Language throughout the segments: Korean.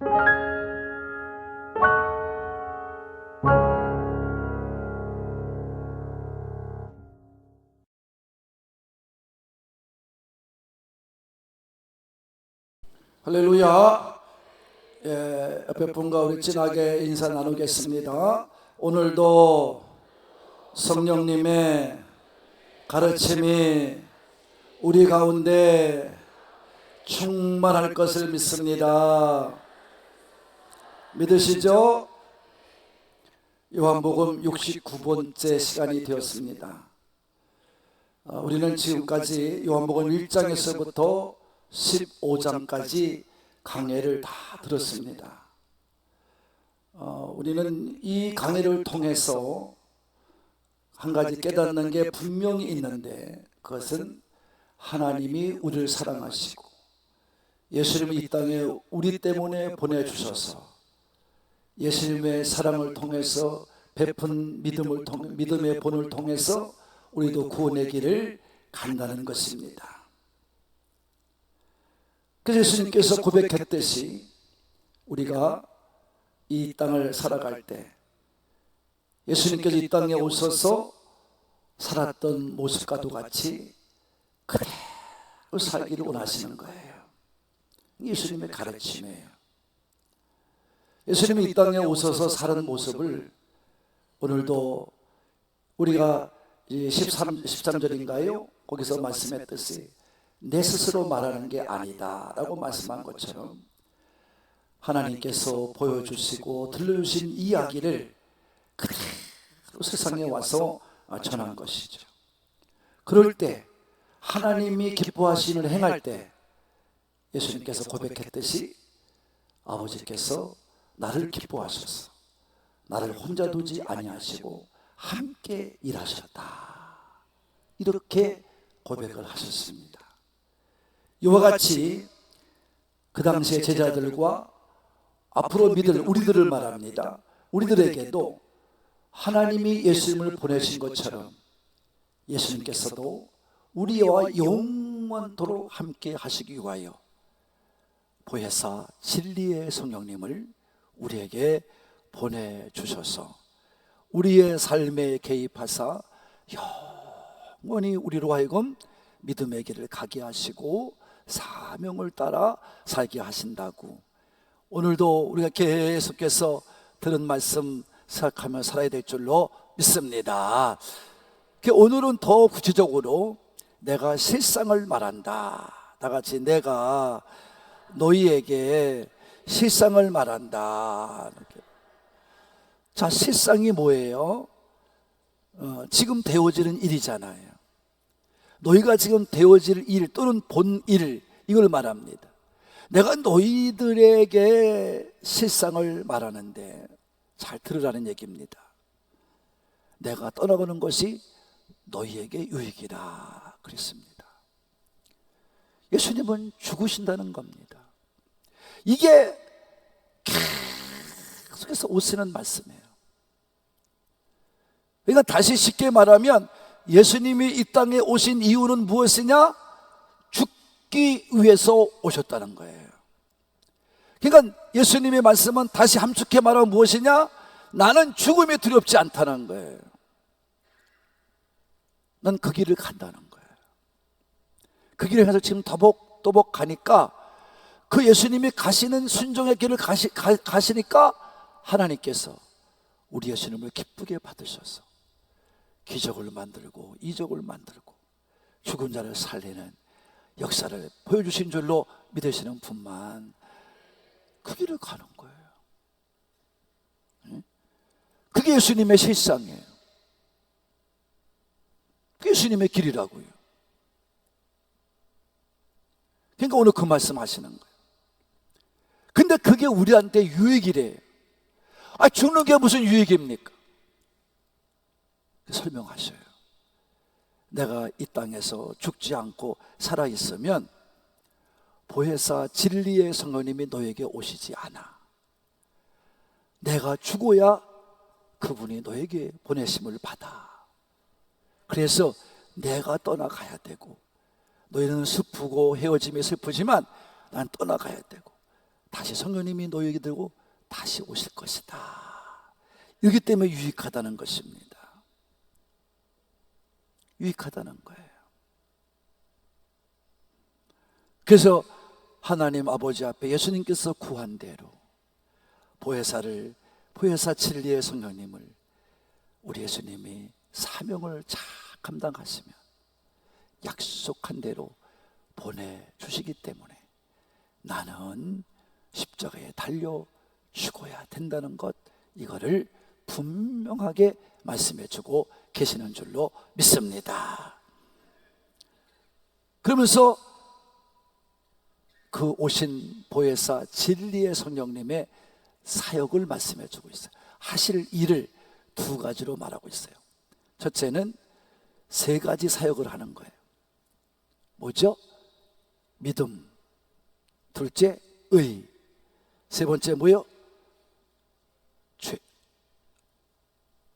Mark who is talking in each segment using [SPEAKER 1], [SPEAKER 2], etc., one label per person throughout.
[SPEAKER 1] 할렐루야. 옆에 분과 우리 진하게 인사 나누겠습니다. 오늘도 성령님의 가르침이 우리 가운데 충만할 것을 믿습니다. 믿으시죠? 요한복음 69번째 시간이 되었습니다. 우리는 지금까지 요한복음 1장에서부터 15장까지 강해를 다 들었습니다. 우리는 이 강해를 통해서 한 가지 깨닫는 게 분명히 있는데, 그것은 하나님이 우리를 사랑하시고 예수님을 이 땅에 우리 때문에 보내주셔서 예수님의 사랑을 통해서 베푼 믿음의 본을 통해서 우리도 구원의 길을 간다는 것입니다. 그래서 예수님께서 고백했듯이 우리가 이 땅을 살아갈 때 예수님께서 이 땅에 오셔서 살았던 모습과도 같이 그대로 살기를 원하시는 거예요. 예수님의 가르침이에요. 예수님이 이 땅에 오셔서 사는 모습을 오늘도 우리가 13절인가요? 거기서 말씀했듯이 내 스스로 말하는 게 아니다 라고 말씀한 것처럼 하나님께서 보여주시고 들려주신 이야기를 그대로 세상에 와서 전한 것이죠. 그럴 때 하나님이 기뻐하시는 일을 행할 때 예수님께서 고백했듯이 아버지께서 나를 기뻐하셔서 나를 혼자 두지 아니하시고 함께 일하셨다, 이렇게 고백을 하셨습니다. 이와 같이 그 당시의 제자들과 앞으로 믿을 우리들을 말합니다. 우리들에게도 하나님이 예수님을 보내신 것처럼 예수님께서도 우리와 영원토록 함께 하시기 위하여 보혜사 진리의 성령님을 우리에게 보내주셔서 우리의 삶에 개입하사 영원히 우리로 하여금 믿음의 길을 가게 하시고 사명을 따라 살게 하신다고, 오늘도 우리가 계속해서 들은 말씀 생각하며 살아야 될 줄로 믿습니다. 오늘은 더 구체적으로 내가 실상을 말한다. 다같이 내가 너희에게 실상을 말한다. 자, 실상이 뭐예요? 지금 되어지는 일이잖아요. 너희가 지금 되어질 일 또는 본 일, 이걸 말합니다. 내가 너희들에게 실상을 말하는데 잘 들으라는 얘기입니다. 내가 떠나가는 것이 너희에게 유익이라 그랬습니다. 예수님은 죽으신다는 겁니다. 이게 계속해서 오시는 말씀이에요. 그러니까 다시 쉽게 말하면 예수님이 이 땅에 오신 이유는 무엇이냐? 죽기 위해서 오셨다는 거예요. 그러니까 예수님의 말씀은 다시 함축해 말하면 무엇이냐? 나는 죽음이 두렵지 않다는 거예요. 난 그 길을 간다는 거예요. 그 길을 가서 지금 또복 가니까, 그 예수님이 가시는 순종의 길을 가시니까 하나님께서 우리 예수님을 기쁘게 받으셔서 기적을 만들고 이적을 만들고 죽은 자를 살리는 역사를 보여주신 줄로 믿으시는 분만 그 길을 가는 거예요. 그게 예수님의 실상이에요. 그게 예수님의 길이라고요. 그러니까 오늘 그 말씀 하시는 거예요. 근데 그게 우리한테 유익이래요. 죽는 게 무슨 유익입니까? 설명하셔요. 내가 이 땅에서 죽지 않고 살아있으면 보혜사 진리의 성령님이 너에게 오시지 않아. 내가 죽어야 그분이 너에게 보내심을 받아. 그래서 내가 떠나가야 되고, 너희는 슬프고 헤어짐이 슬프지만 난 떠나가야 되고, 다시 성령님이 너에게 들고 다시 오실 것이다. 이기 때문에 유익하다는 것입니다. 유익하다는 거예요. 그래서 하나님 아버지 앞에 예수님께서 구한 대로 보혜사 진리의 성령님을 우리 예수님이 사명을 잘 감당하시면 약속한 대로 보내주시기 때문에 나는 십자가에 달려 죽어야 된다는 것, 이거를 분명하게 말씀해 주고 계시는 줄로 믿습니다. 그러면서 그 오신 보혜사 진리의 성령님의 사역을 말씀해 주고 있어요. 하실 일을 두 가지로 말하고 있어요. 첫째는 세 가지 사역을 하는 거예요. 뭐죠? 믿음, 둘째 의, 세 번째 뭐요?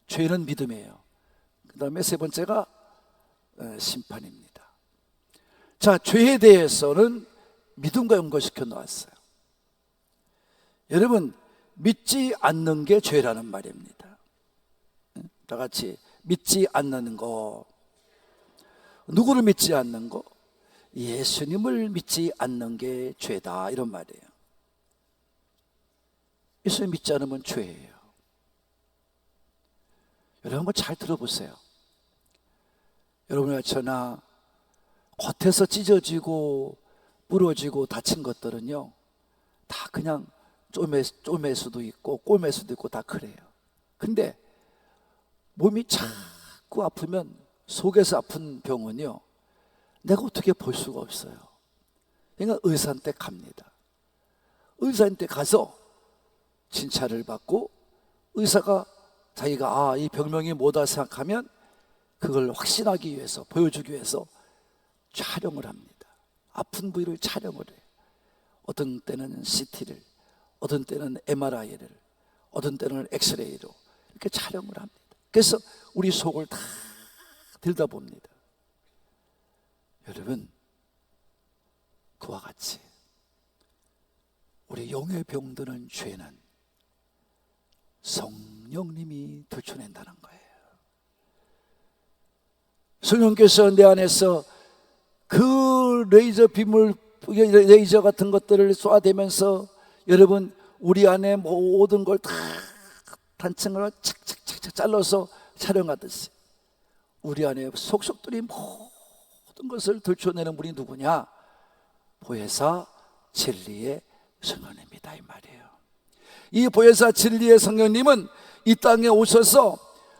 [SPEAKER 1] 죄는 믿음이에요. 그 다음에 세 번째가 심판입니다. 자, 죄에 대해서는 믿음과 연관시켜 놓았어요. 여러분, 믿지 않는 게 죄라는 말입니다. 다 같이 믿지 않는 거. 누구를 믿지 않는 거? 예수님을 믿지 않는 게 죄다, 이런 말이에요. 예수님 믿지 않으면 죄예요. 여러분 한번 잘 들어보세요. 여러분과 저나 겉에서 찢어지고 부러지고 다친 것들은요, 다 그냥 쪼맬 수도 있고 꿰맬 수도 있고 다 그래요. 근데 몸이 자꾸 아프면, 속에서 아픈 병은요, 내가 어떻게 볼 수가 없어요. 그러니까 의사한테 갑니다. 의사한테 가서 진찰을 받고 의사가 자기가 이 병명이 뭐다 생각하면 그걸 확신하기 위해서, 보여주기 위해서 촬영을 합니다. 아픈 부위를 촬영을 해요. 어떤 때는 CT를, 어떤 때는 MRI를, 어떤 때는 엑스레이로 이렇게 촬영을 합니다. 그래서 우리 속을 다 들여다봅니다. 여러분, 그와 같이 우리 영의 병드는 죄는 성령님이 들춰낸다는 거예요. 성령께서 내 안에서 그 레이저 빔을, 레이저 같은 것들을 쏴대면서 여러분, 우리 안에 모든 걸 다 단층으로 착착착착 잘라서 촬영하듯이 우리 안에 속속들이 모든 것을 들춰내는 분이 누구냐? 보혜사 진리의 성령님이다, 이 말이에요. 이 보혜사 진리의 성령님은 이 땅에 오셔서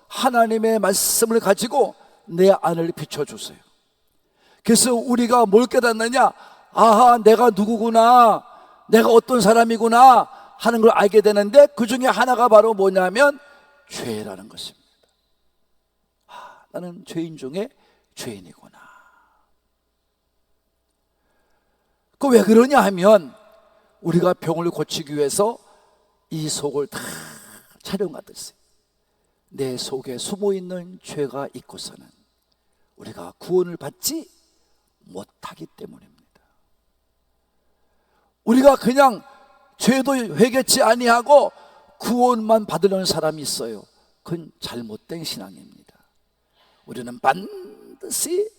[SPEAKER 1] 하나님의 말씀을 가지고 내 안을 비춰주세요. 그래서 우리가 뭘 깨닫느냐? 아하, 내가 누구구나, 내가 어떤 사람이구나 하는 걸 알게 되는데, 그 중에 하나가 바로 뭐냐면 죄라는 것입니다. 나는 죄인 중에 죄인이구나. 그 왜 그러냐 하면, 우리가 병을 고치기 위해서 이 속을 다 촬영하듯이 내 속에 숨어있는 죄가 있고서는 우리가 구원을 받지 못하기 때문입니다. 우리가 그냥 죄도 회개치 아니하고 구원만 받으려는 사람이 있어요. 그건 잘못된 신앙입니다. 우리는 반드시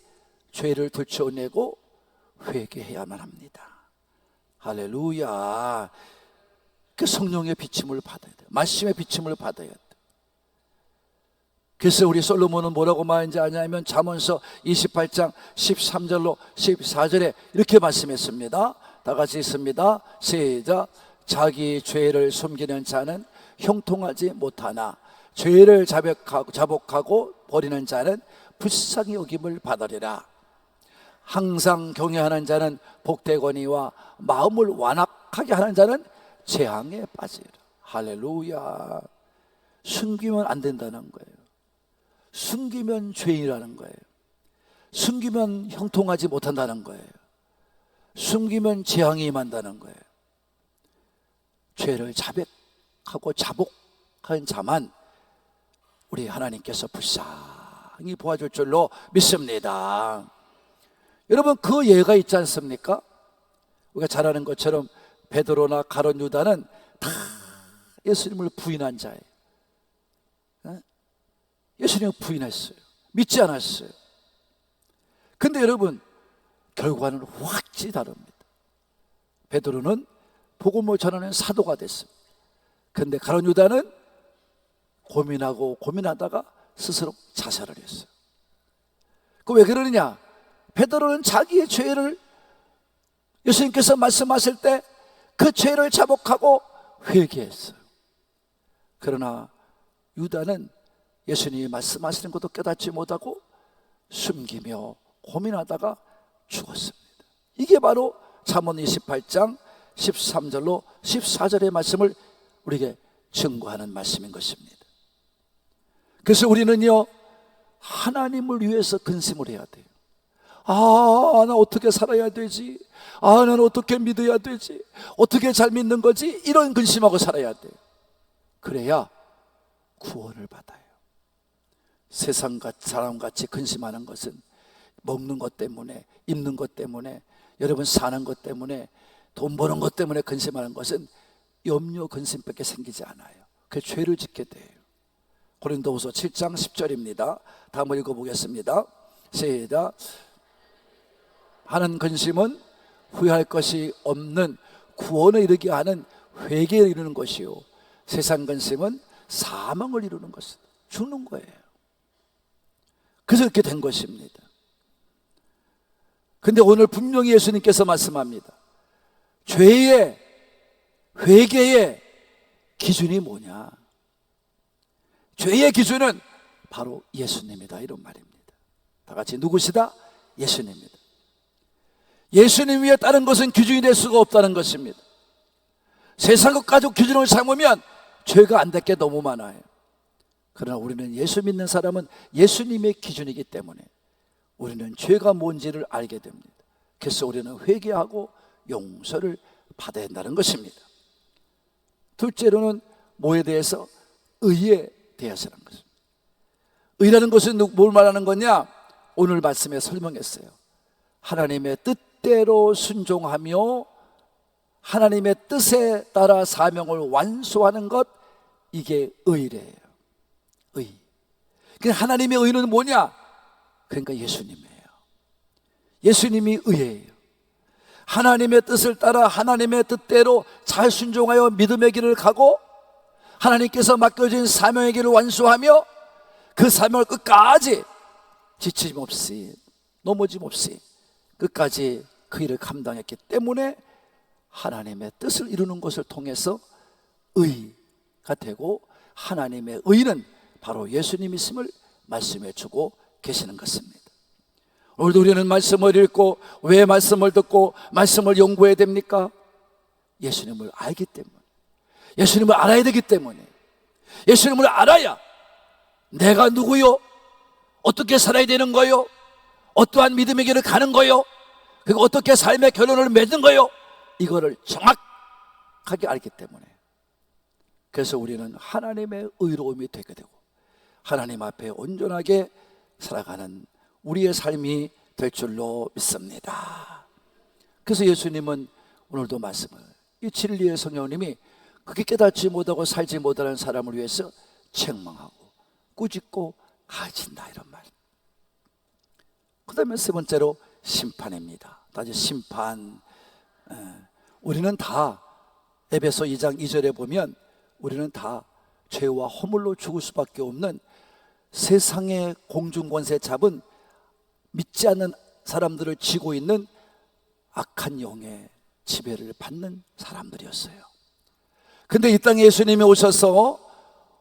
[SPEAKER 1] 죄를 들춰내고 회개해야만 합니다. 할렐루야. 그 성령의 비침을 받아야 돼요. 말씀의 비침을 받아야 돼요. 그래서 우리 솔로몬은 뭐라고 말인지 아냐면, 잠언서 28장 13절로 14절에 이렇게 말씀했습니다. 다 같이 있습니다. 시작. 자기 죄를 숨기는 자는 형통하지 못하나 죄를 자복하고 버리는 자는 불쌍히 여김을 받으리라. 항상 경외하는 자는 복되거니와 마음을 완악하게 하는 자는 재앙에 빠지리라. 할렐루야. 숨기면 안 된다는 거예요. 숨기면 죄인이라는 거예요. 숨기면 형통하지 못한다는 거예요. 숨기면 재앙이 임한다는 거예요. 죄를 자백하고 자복한 자만 우리 하나님께서 불쌍히 보아줄 줄로 믿습니다. 여러분, 그 예가 있지 않습니까? 우리가 잘 아는 것처럼 베드로나 가룟 유다는 다 예수님을 부인한 자예요. 예수님을 부인했어요. 믿지 않았어요. 근데 여러분, 결과는 확실히 다릅니다. 베드로는 복음을 전하는 사도가 됐습니다. 근데 가룟 유다는 고민하고 고민하다가 스스로 자살을 했어요. 그 왜 그러느냐? 베드로는 자기의 죄를 예수님께서 말씀하실 때 그 죄를 자복하고 회개했어요. 그러나 유다는 예수님이 말씀하시는 것도 깨닫지 못하고 숨기며 고민하다가 죽었습니다. 이게 바로 잠언 28장 13절로 14절의 말씀을 우리에게 증거하는 말씀인 것입니다. 그래서 우리는요, 하나님을 위해서 근심을 해야 돼요. 나 어떻게 살아야 되지? 나는 어떻게 믿어야 되지? 어떻게 잘 믿는 거지? 이런 근심하고 살아야 돼요. 그래야 구원을 받아요. 세상같이 사람같이 근심하는 것은 먹는 것 때문에, 입는 것 때문에, 여러분 사는 것 때문에, 돈 버는 것 때문에 근심하는 것은 염려 근심밖에 생기지 않아요. 그 죄를 짓게 돼요. 고린도후서 7장 10절입니다. 다음을 읽어보겠습니다. 시작. 하는 근심은 후회할 것이 없는 구원에 이르게 하는 회개에 이르는 것이요, 세상 근심은 사망을 이루는 것이다. 죽는 거예요. 그래서 이렇게 된 것입니다. 근데 오늘 분명히 예수님께서 말씀합니다. 죄의, 회개의 기준이 뭐냐? 죄의 기준은 바로 예수님이다, 이런 말입니다. 다 같이 누구시다? 예수님입니다. 예수님 위에 다른 것은 기준이 될 수가 없다는 것입니다. 세상 것 가지고 기준을 삼으면 죄가 안 될 게 너무 많아요. 그러나 우리는 예수 믿는 사람은 예수님의 기준이기 때문에 우리는 죄가 뭔지를 알게 됩니다. 그래서 우리는 회개하고 용서를 받아야 한다는 것입니다. 둘째로는 뭐에 대해서? 의에 대해서라는 것입니다. 의라는 것은 뭘 말하는 거냐? 오늘 말씀에 설명했어요. 하나님의 뜻대로 순종하며 하나님의 뜻에 따라 사명을 완수하는 것, 이게 의래요. 의. 하나님의 의는 뭐냐? 그러니까 예수님이에요. 예수님이 의예요. 하나님의 뜻을 따라 하나님의 뜻대로 잘 순종하여 믿음의 길을 가고 하나님께서 맡겨진 사명의 길을 완수하며 그 사명을 끝까지 지치짐 없이, 넘어짐 없이 끝까지 그 일을 감당했기 때문에 하나님의 뜻을 이루는 것을 통해서 의가 되고, 하나님의 의는 바로 예수님이심을 말씀해 주고 계시는 것입니다. 오늘도 우리는 말씀을 읽고 왜 말씀을 듣고 말씀을 연구해야 됩니까? 예수님을 알기 때문에, 예수님을 알아야 되기 때문에. 예수님을 알아야 내가 누구요? 어떻게 살아야 되는 거요? 어떠한 믿음의 길을 가는 거요? 그리고 어떻게 삶의 결론을 맺는 거요? 이거를 정확하게 알기 때문에. 그래서 우리는 하나님의 의로움이 되게 되고 하나님 앞에 온전하게 살아가는 우리의 삶이 될 줄로 믿습니다. 그래서 예수님은 오늘도 말씀을, 이 진리의 성령님이 그게 깨닫지 못하고 살지 못하는 사람을 위해서 책망하고 꾸짖고 가르친다, 이런 말. 그 다음에 세 번째로 심판입니다. 다시 심판. 우리는 다 에베소 2장 2절에 보면 우리는 다 죄와 허물로 죽을 수밖에 없는, 세상의 공중권세 잡은 믿지 않는 사람들을 쥐고 있는 악한 영의 지배를 받는 사람들이었어요. 근데 이 땅에 예수님이 오셔서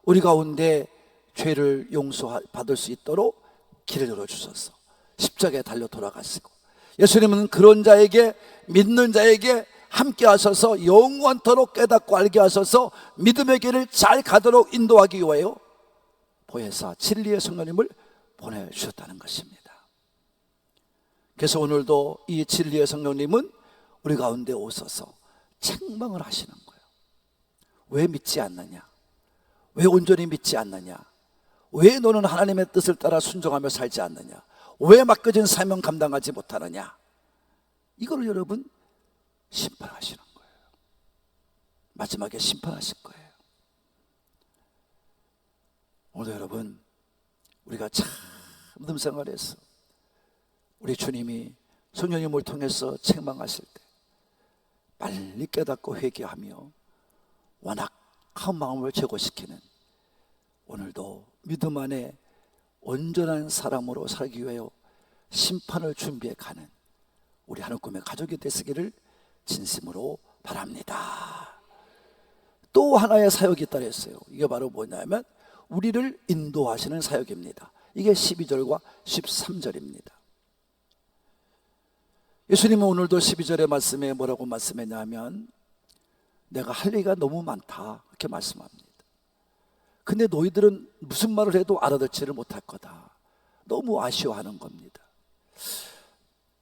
[SPEAKER 1] 우리 가운데 죄를 용서받을 수 있도록 길을 열어주셔서 십자가에 달려 돌아가시고, 예수님은 그런 자에게, 믿는 자에게 함께 하셔서 영원토록 깨닫고 알게 하셔서 믿음의 길을 잘 가도록 인도하기 위하여 보혜사 진리의 성령님을 보내주셨다는 것입니다. 그래서 오늘도 이 진리의 성령님은 우리 가운데 오셔서 책망을 하시는 거예요. 왜 믿지 않느냐? 왜 온전히 믿지 않느냐? 왜 너는 하나님의 뜻을 따라 순종하며 살지 않느냐? 왜 맡겨진 사명 감당하지 못하느냐? 이걸 여러분 심판하시는 거예요. 마지막에 심판하실 거예요. 오늘 여러분, 우리가 참 믿음 생활에서 우리 주님이 성령님을 통해서 책망하실 때 빨리 깨닫고 회개하며 완악한 마음을 제거시키는, 오늘도 믿음 안에 온전한 사람으로 살기 위하여 심판을 준비해 가는 우리 하늘꿈의 가족이 되시기를 진심으로 바랍니다. 또 하나의 사역이 있다 했어요. 이게 바로 뭐냐면 우리를 인도하시는 사역입니다. 이게 12절과 13절입니다. 예수님은 오늘도 12절의 말씀에 뭐라고 말씀했냐면 내가 할 얘기가 너무 많다, 그렇게 말씀합니다. 근데 너희들은 무슨 말을 해도 알아듣지를 못할 거다, 너무 아쉬워하는 겁니다.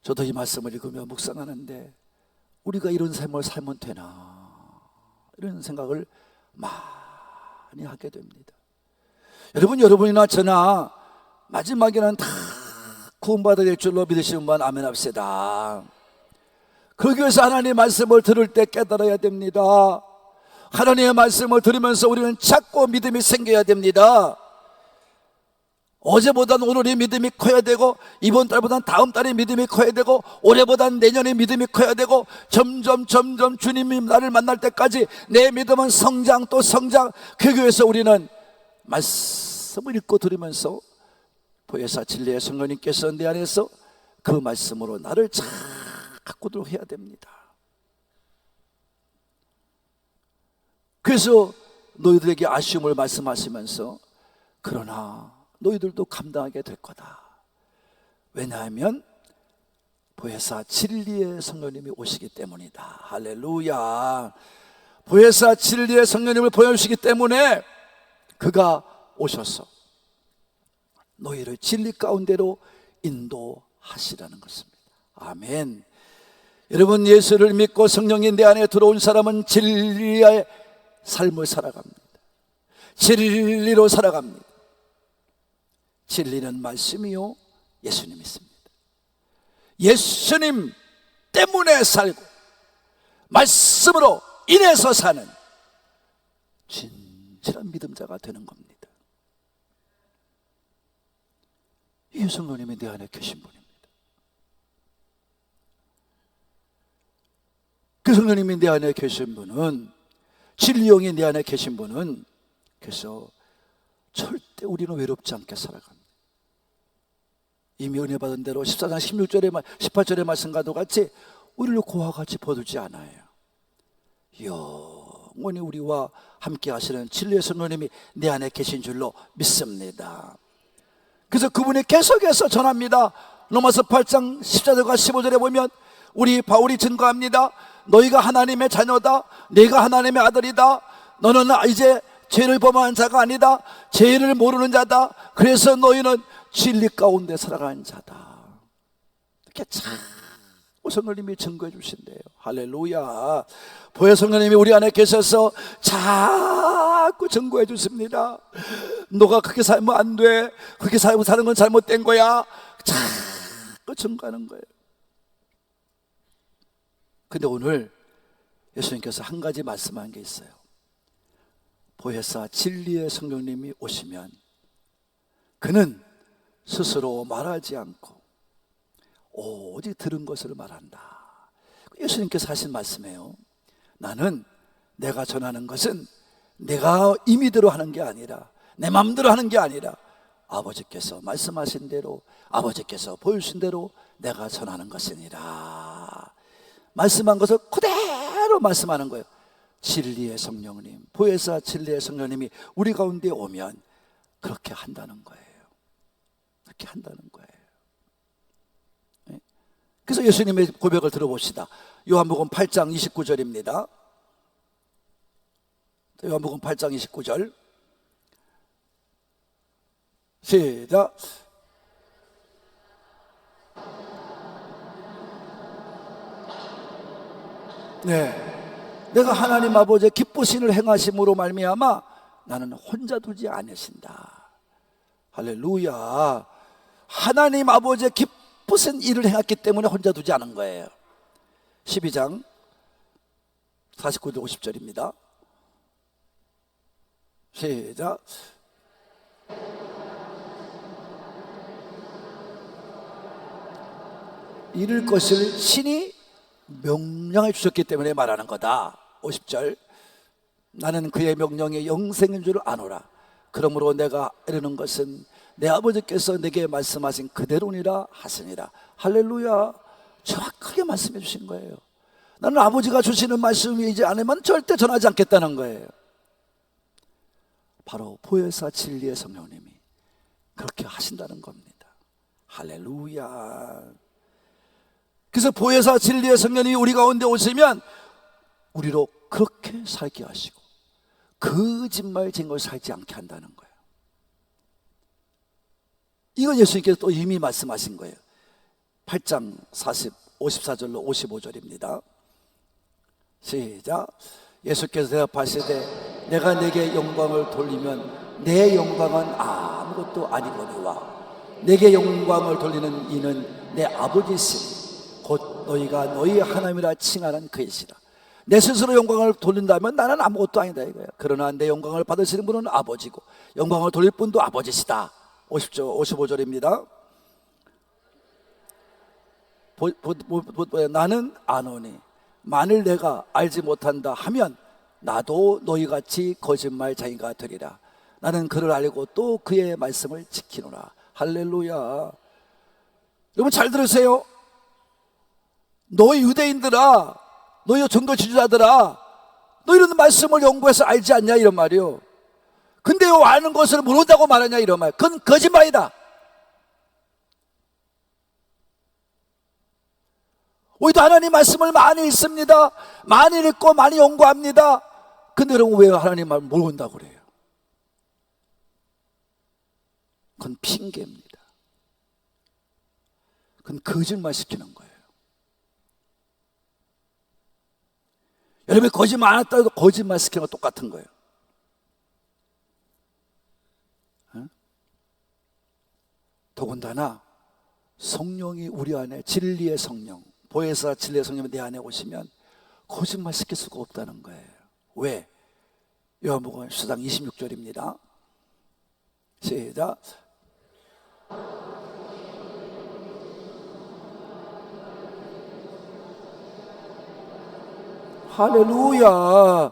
[SPEAKER 1] 저도 이 말씀을 읽으며 묵상하는데 우리가 이런 삶을 살면 되나, 이런 생각을 많이 하게 됩니다. 여러분이나 저나 마지막에는 다 구원받아야 될 줄로 믿으시는 분 아멘 합시다. 그러기 위해서 하나님의 말씀을 들을 때 깨달아야 됩니다. 하나님의 말씀을 들으면서 우리는 자꾸 믿음이 생겨야 됩니다. 어제보다는 오늘의 믿음이 커야 되고, 이번 달보다는 다음 달의 믿음이 커야 되고, 올해보다는 내년의 믿음이 커야 되고, 점점 주님이 나를 만날 때까지 내 믿음은 성장 또 성장. 그러기 위해서 우리는 말씀을 읽고 들으면서 보혜사 진리의 성령님께서 내 안에서 그 말씀으로 나를 자꾸도 해야 됩니다. 그래서 너희들에게 아쉬움을 말씀하시면서 그러나 너희들도 감당하게 될 거다. 왜냐하면 보혜사 진리의 성령님이 오시기 때문이다. 할렐루야. 보혜사 진리의 성령님을 보여주시기 때문에 그가 오셔서 너희를 진리 가운데로 인도하시라는 것입니다. 아멘. 여러분, 예수를 믿고 성령이 내 안에 들어온 사람은 진리의 삶을 살아갑니다. 진리로 살아갑니다. 진리는 말씀이요 예수님 있습니다. 예수님 때문에 살고 말씀으로 인해서 사는 진실한 믿음자가 되는 겁니다. 이 성령님이 내 안에 계신 분입니다. 그 성령님이 내 안에 계신 분은, 진리영이 내 안에 계신 분은, 그래서 절대 우리는 외롭지 않게 살아갑니다. 이미 은혜 받은 대로 14장 18절의 말씀과도 같이 우리를 고와 같이 버리지 않아요. 영원히 우리와 함께 하시는 진리의 성령님이 내 안에 계신 줄로 믿습니다. 그래서 그분이 계속해서 전합니다. 로마서 8장 14절과 15절에 보면 우리 바울이 증거합니다. 너희가 하나님의 자녀다, 네가 하나님의 아들이다, 너는 이제 죄를 범한 자가 아니다, 죄를 모르는 자다, 그래서 너희는 진리 가운데 살아가는 자다. 이렇게 자꾸 성령님이 증거해 주신대요. 할렐루야. 보혜 성령님이 우리 안에 계셔서 자꾸 증거해 주십니다. 너가 그렇게 살면 안 돼, 그렇게 살고 사는 건 잘못된 거야, 자꾸 증거하는 거예요. 근데 오늘 예수님께서 한 가지 말씀한 게 있어요. 보혜사 진리의 성령님이 오시면 그는 스스로 말하지 않고 오직 들은 것을 말한다. 예수님께서 하신 말씀이에요. 나는 내가 전하는 것은 내가 임의대로 하는 게 아니라, 내 마음대로 하는 게 아니라 아버지께서 말씀하신 대로, 아버지께서 보여주신 대로 내가 전하는 것이니라. 말씀한 것을 그대로 말씀하는 거예요. 진리의 성령님, 보혜사 진리의 성령님이 우리 가운데 오면 그렇게 한다는 거예요. 그렇게 한다는 거예요. 네? 그래서 예수님의 고백을 들어봅시다. 요한복음 8장 29절입니다. 요한복음 8장 29절 시작. 네, 내가 하나님 아버지의 기쁘신 일 행하심으로 말미암아 나는 혼자 두지 않으신다. 할렐루야. 하나님 아버지의 기쁘신 일을 행했기 때문에 혼자 두지 않은 거예요. 12장 49절 50절입니다 시작. 이룰 것을 신이 명령해 주셨기 때문에 말하는 거다. 50절. 나는 그의 명령이 영생인 줄 아노라. 그러므로 내가 이르는 것은 내 아버지께서 내게 말씀하신 그대로니라 하시니라. 할렐루야. 정확하게 말씀해 주신 거예요. 나는 아버지가 주시는 말씀이지 않으면 절대 전하지 않겠다는 거예요. 바로 보혜사 진리의 성령님이 그렇게 하신다는 겁니다. 할렐루야. 그래서 보혜사 진리의 성령님이 우리 가운데 오시면 우리로 그렇게 살게 하시고 거짓말쟁이 걸 살지 않게 한다는 거예요. 이건 예수님께서 또 이미 말씀하신 거예요. 8장 54절로 55절입니다. 시작. 예수께서 대답하시되 내가 내게 영광을 돌리면 내 영광은 아무것도 아니거니와 내게 영광을 돌리는 이는 내 아버지시니 곧 너희가 너희 하나님이라 칭하는 그이시라. 내 스스로 영광을 돌린다면 나는 아무것도 아니다 이거야. 그러나 내 영광을 받으시는 분은 아버지고 영광을 돌릴 분도 아버지시다. 55절입니다. 나는 아노니 만일 내가 알지 못한다 하면 나도 너희같이 거짓말쟁이가 되리라. 나는 그를 알고 또 그의 말씀을 지키노라. 할렐루야. 여러분 잘 들으세요. 너희 유대인들아, 너희 종교 지주자들아, 너희는 말씀을 연구해서 알지 않냐 이런 말이요. 근데 요 아는 것을 모른다고 말하냐 이런 말. 그건 거짓말이다. 우리도 하나님 말씀을 많이 읽습니다. 많이 읽고 많이 연구합니다. 근데 여러분 왜 하나님 말을 모른다고 그래요? 그건 핑계입니다. 그건 거짓말 시키는 거예요. 여러분이 거짓말 안 했다 해도 거짓말 시키는 거 똑같은 거예요. 더군다나 성령이 우리 안에 진리의 성령, 보혜사 진리의 성령이 내 안에 오시면 거짓말 시킬 수가 없다는 거예요. 왜? 요한복음 10장 26절입니다. 시작. 할렐루야.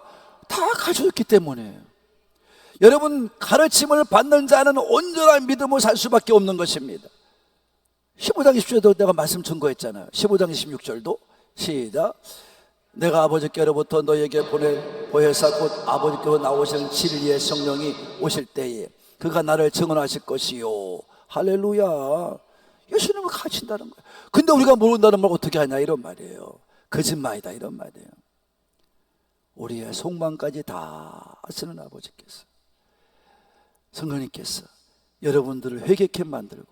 [SPEAKER 1] 다 가져졌기 때문에 여러분 가르침을 받는 자는 온전한 믿음을 살 수밖에 없는 것입니다. 15장 20절도 내가 말씀 증거했잖아요. 15장 26절도 시작. 내가 아버지께로부터 너에게 보낼 보혜사 곧 아버지께로 나오시는 진리의 성령이 오실 때에 그가 나를 증언하실 것이요. 할렐루야. 예수님을 가르친다는 거예요. 근데 우리가 모른다는 말 어떻게 하냐 이런 말이에요. 거짓말이다 이런 말이에요. 우리의 속마음까지 다 아시는 아버지께서, 성령님께서 여러분들을 회개케 만들고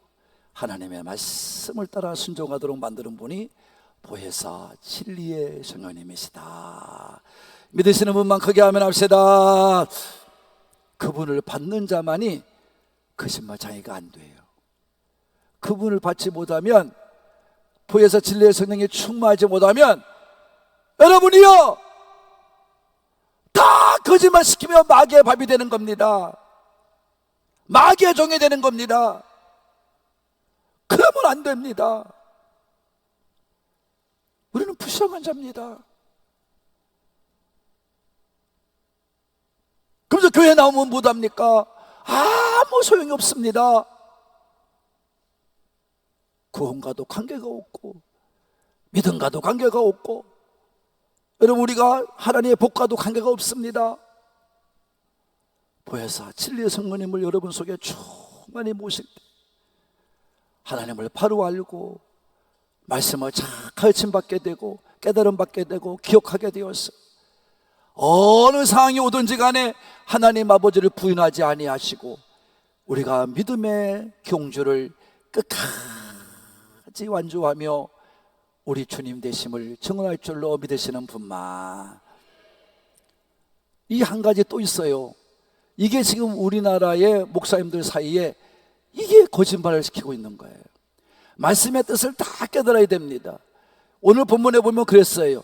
[SPEAKER 1] 하나님의 말씀을 따라 순종하도록 만드는 분이 보혜사 진리의 성령님이시다. 믿으시는 분만 크게 아멘 합시다. 그분을 받는 자만이 거짓말쟁이가 안 돼요. 그분을 받지 못하면, 보혜사 진리의 성령에 충만하지 못하면 여러분이요 다 거짓말 시키며 마귀의 밥이 되는 겁니다. 마귀의 종이 되는 겁니다. 그러면 안 됩니다. 우리는 불쌍한 자입니다. 그래서 교회 나오면 못합니까? 아무 소용이 없습니다. 구원과도 관계가 없고 믿음과도 관계가 없고 여러분 우리가 하나님의 복과도 관계가 없습니다. 보혜사 진리의 성령님을 여러분 속에 충만히 모실 때 하나님을 바로 알고 말씀을 잘 가르침 받게 되고 깨달음 받게 되고 기억하게 되어서 어느 상황이 오든지 간에 하나님 아버지를 부인하지 아니하시고 우리가 믿음의 경주를 끝까지 완주하며 우리 주님 되심을 증언할 줄로 믿으시는 분만. 이 한 가지 또 있어요. 이게 지금 우리나라의 목사님들 사이에 이게 거짓말을 시키고 있는 거예요. 말씀의 뜻을 다 깨달아야 됩니다. 오늘 본문에 보면 그랬어요.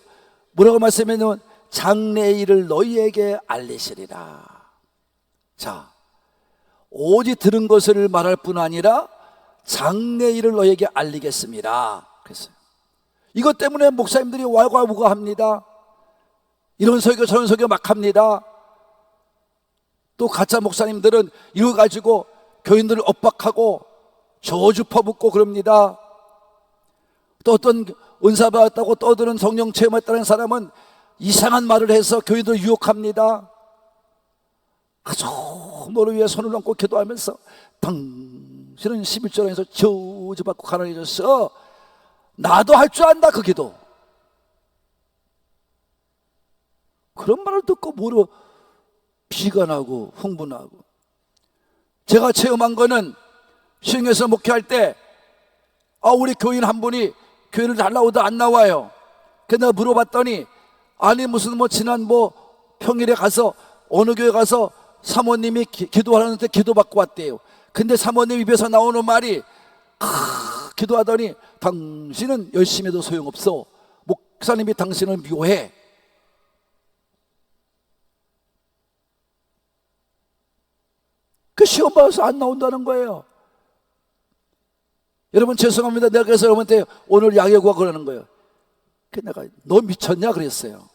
[SPEAKER 1] 뭐라고 말씀했냐면 장래일을 너희에게 알리시리라. 자, 오직 들은 것을 말할 뿐 아니라 장래일을 너에게 알리겠습니다. 그랬어요. 이것 때문에 목사님들이 왈가왈부가합니다. 이런 설교 저런 설교 막 합니다. 또 가짜 목사님들은 이거 가지고 교인들을 엇박하고 저주 퍼붓고 그럽니다. 또 어떤 은사 받았다고 떠드는 성령 체험했다는 사람은 이상한 말을 해서 교인들을 유혹합니다. 아주 너를 위해 손을 얹고 기도하면서 당신은 11절에서 저주받고 가난해졌어. 나도 할 줄 안다 그 기도. 그런 말을 듣고 뭐로 비관하고 흥분하고. 제가 체험한 거는 시흥에서 목회할 때 우리 교인 한 분이 교회를 잘 나오다 안 나와요. 그래서 내가 물어봤더니 아니 무슨 지난 평일에 가서 어느 교회 가서 사모님이 기도하는데 기도받고 왔대요. 근데 사모님 입에서 나오는 말이 기도하더니 당신은 열심히 해도 소용없어. 목사님이 당신을 미워해. 그 시험 봐서 안 나온다는 거예요. 여러분 죄송합니다. 내가 그래서 여러분한테 오늘 야외구가 그러는 거예요. 내가 너 미쳤냐 그랬어요.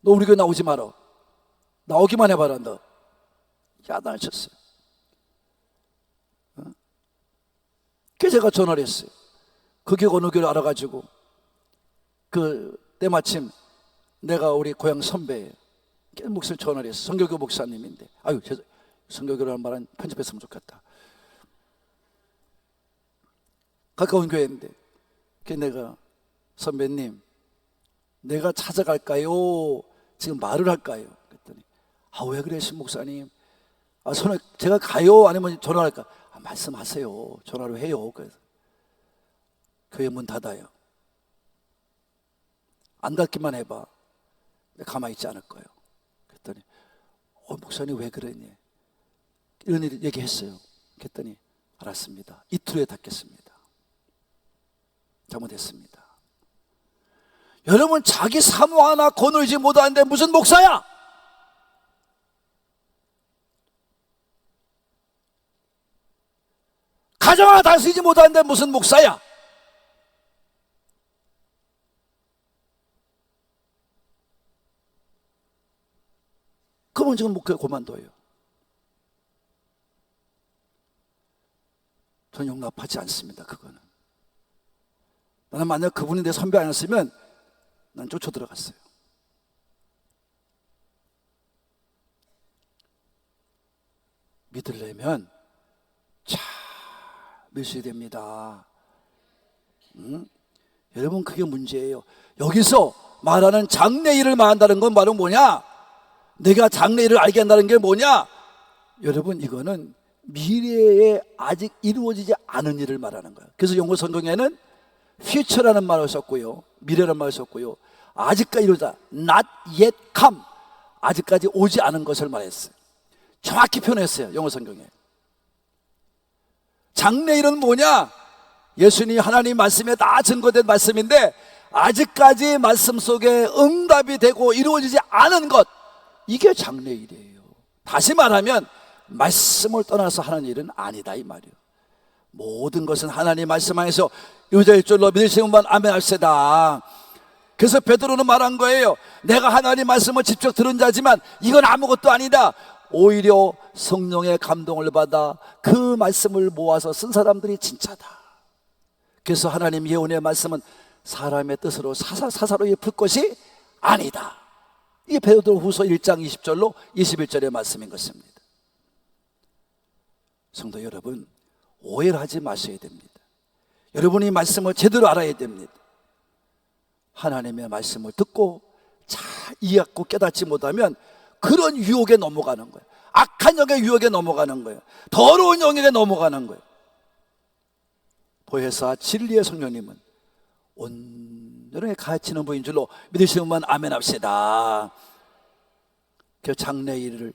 [SPEAKER 1] 너 우리 교회 나오지 마라. 나오기만 해봐라. 너 야단을 쳤어요. 그래서 제가 전화를 했어요. 그게 어느 교회를 알아가지고 때마침 내가 우리 고향 선배예요. 목사님 전화를 했어요. 성교교 목사님인데 성교교라는 말은 편집했으면 좋겠다. 가까운 교회인데 내가 선배님 내가 찾아갈까요? 지금 말을 할까요? 그랬더니 왜 그래 신 목사님? 제가 가요? 아니면 전화를 할까? 말씀하세요. 전화로 해요. 그래서 교회 문 닫아요. 안 닫기만 해봐. 내가 가만히 있지 않을 거예요. 그랬더니 목사님 왜 그러니? 이런 일 얘기했어요. 그랬더니 알았습니다. 이틀 후에 닫겠습니다. 잘못했습니다. 여러분 자기 사모 하나 거느리지 못하는데 무슨 목사야? 가정 하나 다스리지 못하는데 무슨 목사야? 그러면 지금 목회 그만둬요. 전 용납하지 않습니다. 그거는. 나는 만약 그분이 내 선배 아니었으면 난 쫓아 들어갔어요. 믿으려면 잘 믿어야 됩니다. 여러분 그게 문제예요. 여기서 말하는 장래일을 말한다는 건 바로 뭐냐? 내가 장래일을 알게 한다는 게 뭐냐? 여러분 이거는 미래에 아직 이루어지지 않은 일을 말하는 거예요. 그래서 영어 성경에는 future라는 말을 썼고요, 미래라는 말을 썼고요, 아직까지 이루어지다 not yet come, 아직까지 오지 않은 것을 말했어요. 정확히 표현했어요. 영어 성경에. 장래일은 뭐냐? 예수님이 하나님 말씀에 다 증거된 말씀인데 아직까지 말씀 속에 응답이 되고 이루어지지 않은 것, 이게 장래일이에요. 다시 말하면 말씀을 떠나서 하는 일은 아니다 이 말이에요. 모든 것은 하나님 말씀 안에서 유자일줄로 믿으시는 분 아멘 할세다. 그래서 베드로는 말한 거예요. 내가 하나님 말씀을 직접 들은 자지만 이건 아무것도 아니다. 오히려 성령의 감동을 받아 그 말씀을 모아서 쓴 사람들이 진짜다. 그래서 하나님 예언의 말씀은 사람의 뜻으로 사사로 읊을 것이 아니다. 이게 베드로 후서 1장 20절로 21절의 말씀인 것입니다. 성도 여러분, 오해를 하지 마셔야 됩니다. 여러분이 말씀을 제대로 알아야 됩니다. 하나님의 말씀을 듣고 잘 이해하고 깨닫지 못하면 그런 유혹에 넘어가는 거예요. 악한 영의 유혹에 넘어가는 거예요. 더러운 영역에 넘어가는 거예요. 보혜사 진리의 성령님은 온전하게 가르치는 분인 줄로 믿으시는 분만 아멘 합시다. 그 장래일을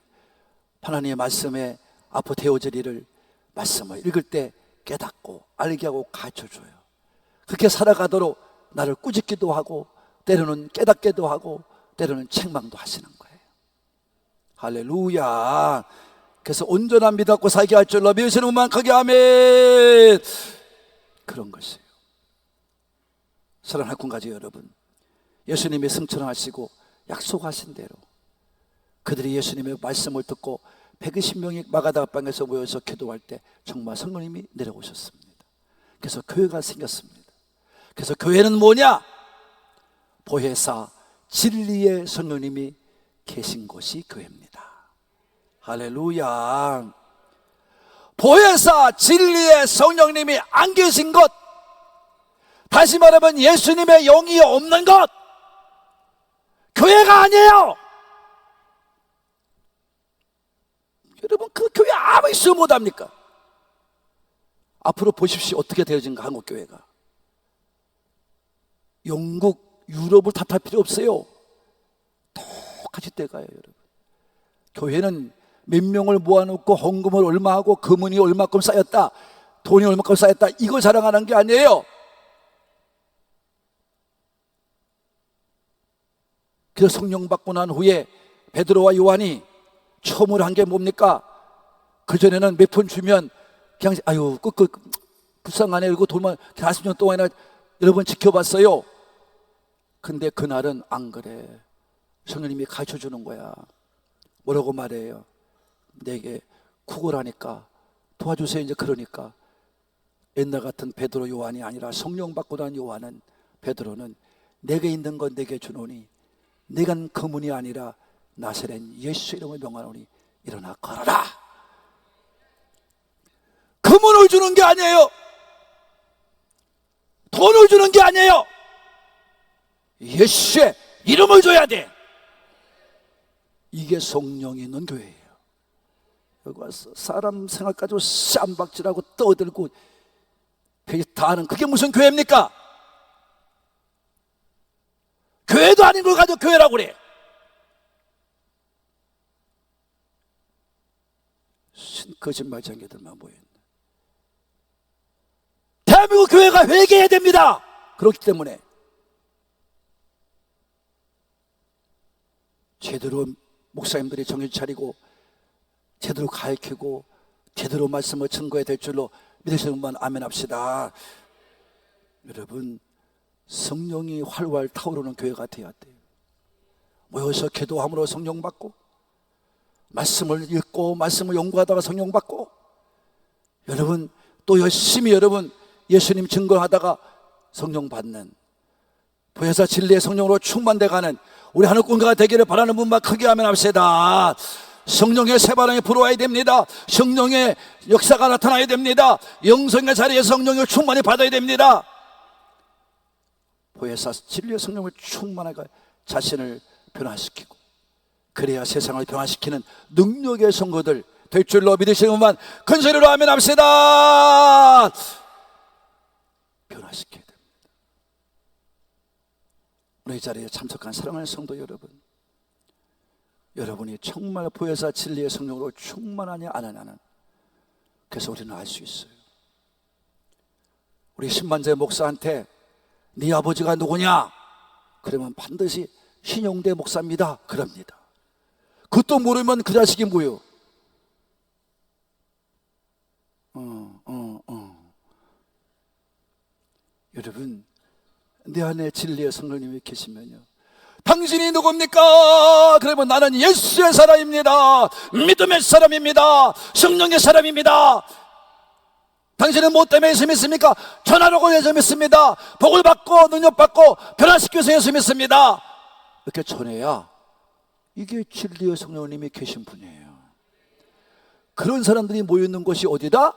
[SPEAKER 1] 하나님의 말씀에 앞으로 되어질 일을 말씀을 읽을 때 깨닫고 알게 하고 가르쳐줘요. 그렇게 살아가도록 나를 꾸짖기도 하고 때로는 깨닫기도 하고 때로는 책망도 하시는 거예요. 할렐루야. 그래서 온전한 믿음 갖고 살게 할 줄로 믿으시는 분만 크게 아멘. 그런 것이에요. 사랑하는 학군가지 여러분, 예수님이 승천하시고 약속하신 대로 그들이 예수님의 말씀을 듣고 120명이 마가다 방에서 모여서 기도할 때 정말 성령님이 내려오셨습니다. 그래서 교회가 생겼습니다. 그래서 교회는 뭐냐? 보혜사 진리의 성령님이 계신 곳이 교회입니다. 할렐루야. 보혜사 진리의 성령님이 안 계신 것, 다시 말하면 예수님의 영이 없는 것, 교회가 아니에요. 여러분, 그 교회 아무 있으면 못합니까? 앞으로 보십시오. 어떻게 되어진가, 한국교회가. 영국, 유럽을 탓할 필요 없어요. 똑같이 돼가요, 여러분. 교회는 몇 명을 모아놓고 헌금을 얼마 하고 금은이 얼마큼 쌓였다, 돈이 얼마큼 쌓였다, 이걸 자랑하는 게 아니에요. 그래서 성령 받고 난 후에 베드로와 요한이 처음으로 한 게 뭡니까? 그전에는 몇 푼 주면 그냥 아유 불쌍하네 이러고 돈만 40년 동안이나 여러 번 지켜봤어요. 근데 그날은 안 그래. 성령님이 가르쳐 주는 거야. 뭐라고 말해요? 내게 구걸하니까 도와주세요. 이제 그러니까 옛날 같은 베드로 요한이 아니라 성령 받고 난 요한은, 베드로는 내게 있는 건 내게 주노니 내가 그문이 아니라 나사렛 예수 이름을 명하노니 일어나 걸어라. 금은을 주는 게 아니에요. 돈을 주는 게 아니에요. 예수의 이름을 줘야 돼. 이게 성령이 있는 교회예요. 여기 와서 사람 생각 가지고 쌈박질하고 떠들고 다 하는 그게 무슨 교회입니까? 교회도 아닌 걸 가지고 교회라고 그래. 거짓말쟁이들만 모여있네. 대한민국 교회가 회개해야 됩니다. 그렇기 때문에 제대로 목사님들이 정신 차리고 제대로 가르치고 제대로 말씀을 증거해야 될 줄로 믿으시는 분만 아멘 합시다. 여러분, 성령이 활활 타오르는 교회가 되어야 돼요. 모여서 기도함으로 성령 받고, 말씀을 읽고 말씀을 연구하다가 성령 받고, 여러분 또 열심히 여러분 예수님 증거하다가 성령 받는, 보혜사 진리의 성령으로 충만돼가는 우리 하늘군가가 되기를 바라는 분만 크게 아멘 합시다. 성령의 새바람이 불어와야 됩니다. 성령의 역사가 나타나야 됩니다. 영성의 자리에 성령을 충만히 받아야 됩니다. 보혜사 진리의 성령을 충만하게 자신을 변화시키고, 그래야 세상을 변화시키는 능력의 성도들 될 줄로 믿으시는 분만 큰 소리로 아멘 합시다. 변화시켜야 됩니다. 오늘 이 자리에 참석한 사랑하는 성도 여러분, 여러분이 정말 보혜사 진리의 성령으로 충만하냐 안 하냐는, 그래서 우리는 알 수 있어요. 우리 신만재 목사한테 네 아버지가 누구냐? 그러면 반드시 신용대 목사입니다. 그럽니다. 그것도 모르면 그 자식이 뭐요? 여러분, 내 안에 진리의 성령님이 계시면요, 당신이 누굽니까? 그러면 나는 예수의 사람입니다. 믿음의 사람입니다. 성령의 사람입니다. 당신은 뭐 때문에 예수 믿습니까? 전하라고 예수 믿습니다. 복을 받고 능력 받고 변화시켜서 예수 믿습니다. 이렇게 전해야 이게 진리의 성령님이 계신 분이에요. 그런 사람들이 모여있는 곳이 어디다?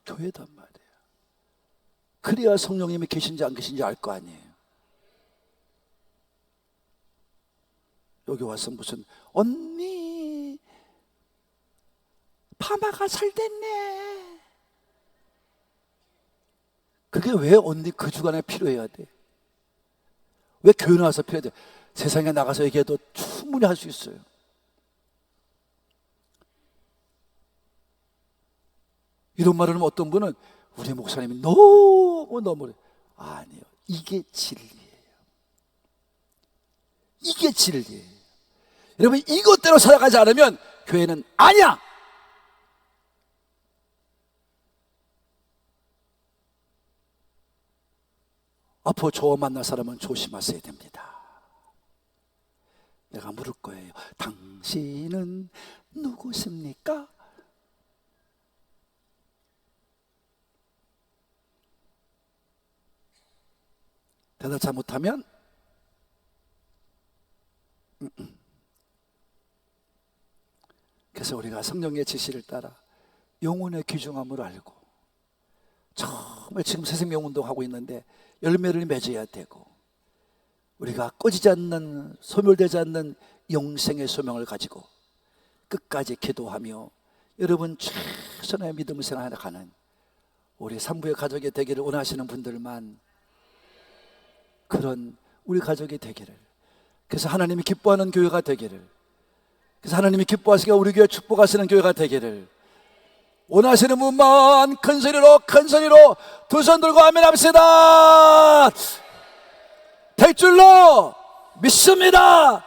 [SPEAKER 1] 교회단 말이에요. 그래야 성령님이 계신지 안 계신지 알 거 아니에요. 여기 와서 무슨 언니 파마가 잘 됐네, 그게 왜 언니 그 주간에 필요해야 돼? 왜 교회 나와서 필요해야 돼? 세상에 나가서 얘기해도 충분히 할 수 있어요. 이런 말을 하면 어떤 분은 우리 목사님이 너무 아니에요. 이게 진리예요. 이게 진리예요. 여러분, 이것대로 살아가지 않으면 교회는 아니야. 앞으로 저와 만날 사람은 조심하셔야 됩니다. 내가 물을 거예요. 당신은 누구십니까? 대답 잘못하면 그래서 우리가 성령의 지시를 따라 영혼의 귀중함을 알고, 정말 지금 새생명운동 하고 있는데 열매를 맺어야 되고, 우리가 꺼지지 않는, 소멸되지 않는 영생의 소명을 가지고 끝까지 기도하며 여러분 최선의 믿음 생활하는 우리 산부의 가족이 되기를 원하시는 분들만 그런 우리 가족이 되기를, 그래서 하나님이 기뻐하는 교회가 되기를, 그래서 하나님이 기뻐하시고 우리 교회 축복하시는 교회가 되기를 원하시는 분만 큰 소리로 두 손 들고 아멘 합시다. 될 줄로 믿습니다.